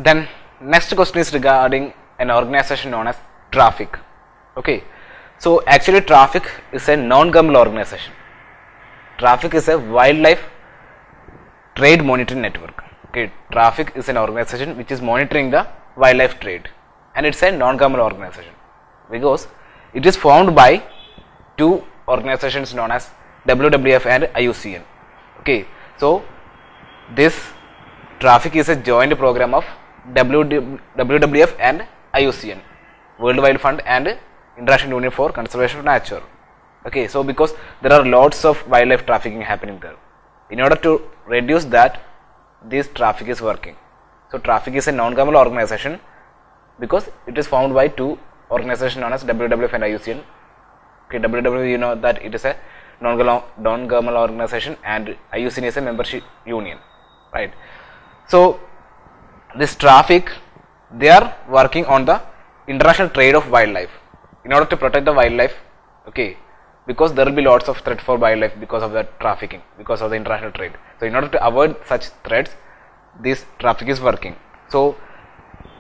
Then next question is regarding an organization known as traffic. Okay, so actually traffic is a non-governmental organization. Traffic is a wildlife trade monitoring network. Okay, traffic is an organization which is monitoring the wildlife trade, and it's a non-governmental organization because it is formed by two organizations known as WWF and IUCN. Okay, so this traffic is a joint program of WWF and IUCN, World Wildlife Fund and International Union for Conservation of Nature. Okay, so because there are lots of wildlife trafficking happening there, in order to reduce that, this traffic is working. So traffic is a non-governmental organization because it is formed by two organizations known as WWF and IUCN. Okay, WWF, you know that it is a non-governmental organization, and IUCN is a membership union, right? So this traffic, they are working on the international trade of wildlife in order to protect the wildlife. Okay, because there will be lots of threat for wildlife because of the trafficking, because of the international trade. So in order to avoid such threats, this traffic is working. So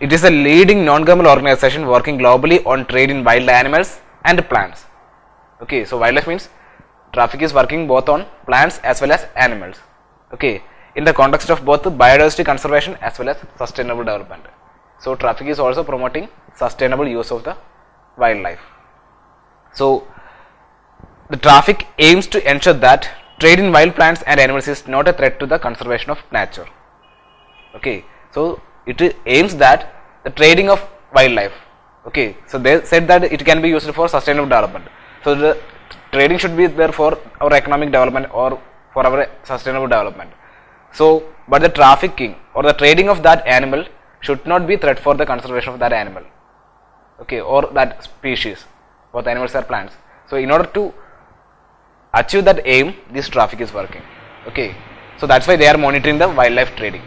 it is a leading non-governmental organization working globally on trade in wild animals and plants. Okay, so wildlife means traffic is working both on plants as well as animals. Okay, in the context of both biodiversity conservation as well as sustainable development. So traffic is also promoting sustainable use of the wildlife. So the traffic aims to ensure that trade in wild plants and animals is not a threat to the conservation of nature. Okay, so it aims that the trading of wildlife. Okay, so they said that it can be used for sustainable development. So the trading should be there for our economic development or for our sustainable development. So, but the trafficking or the trading of that animal should not be threat for the conservation of that animal. Okay, or that species, both animals or plants. So in order to achieve that aim, this traffic is working. Okay, so that's why they are monitoring the wildlife trading.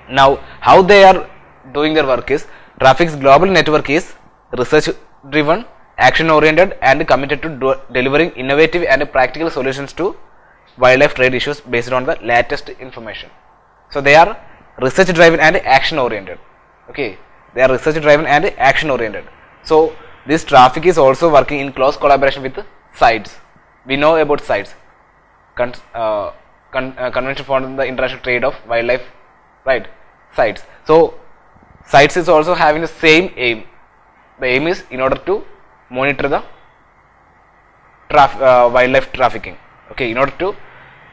Now how they are doing their work is, traffic's global network is research driven, action oriented and committed to delivering innovative and practical solutions to wildlife trade issues based on the latest information. So they are research driven and action oriented. Okay, they are research driven and action oriented. So this traffic is also working in close collaboration with CITES. We know about CITES, Convention for the International Trade of Wildlife, right? CITES. So CITES is also having the same aim. The aim is in order to monitor the wildlife trafficking. Okay, in order to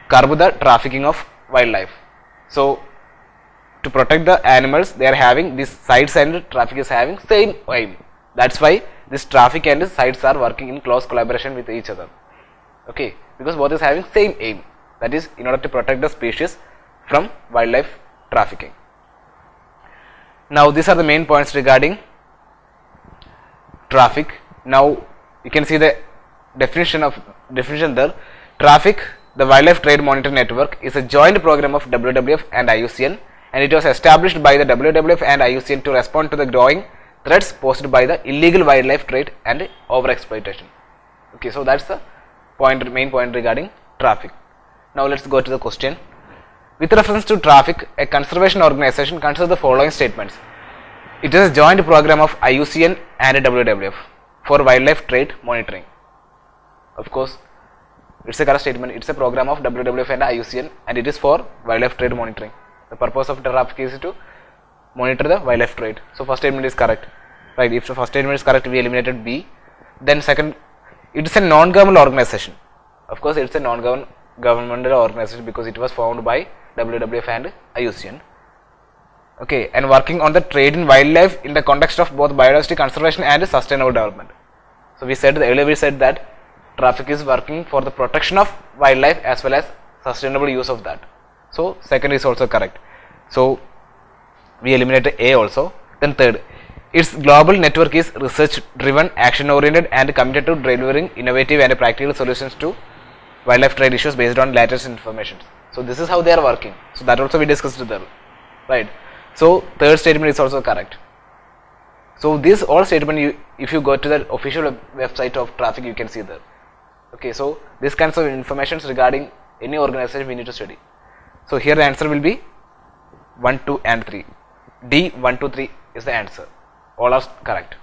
curb the trafficking of wildlife. So to protect the animals, they are having this CITES and traffic is having same aim. That's why this traffic and CITES are working in close collaboration with each other. Okay, because both is having same aim, that is in order to protect the species from wildlife trafficking. Now these are the main points regarding traffic. Now you can see the definition there. Traffic, the wildlife trade monitoring network, is a joint program of WWF and IUCN, and it was established by the WWF and IUCN to respond to the growing threats posed by the illegal wildlife trade and overexploitation. Okay, so that's the main point regarding traffic. Now let's go to the question. With reference to traffic, a conservation organization considers the following statements. It is a joint program of IUCN and WWF for wildlife trade monitoring. Of course, it's a correct statement. It's a program of WWF and IUCN, and it is for wildlife trade monitoring. The purpose of traffic is to monitor the wildlife trade. So first statement is correct, right? If the first statement is correct, we eliminated B. Then second, it is a non-governmental organization. Of course, it's a non-governmental organization because it was formed by WWF and IUCN. Okay, and working on the trade in wildlife in the context of both biodiversity conservation and sustainable development. So we said earlier, we said that traffic is working for the protection of wildlife as well as sustainable use of that. So second is also correct. So we eliminated A also. Then third, its global network is research driven, action oriented and committed to delivering innovative and practical solutions to wildlife trade issues based on latest information. So this is how they are working. So that also we discussed there, right? So third statement is also correct. So this all statement, if you go to the official website of traffic, you can see there. Okay, so this kinds of information regarding any organization we need to study. So here the answer will be 1, 2 and 3. D 1, 2, 3 is the answer. All are correct.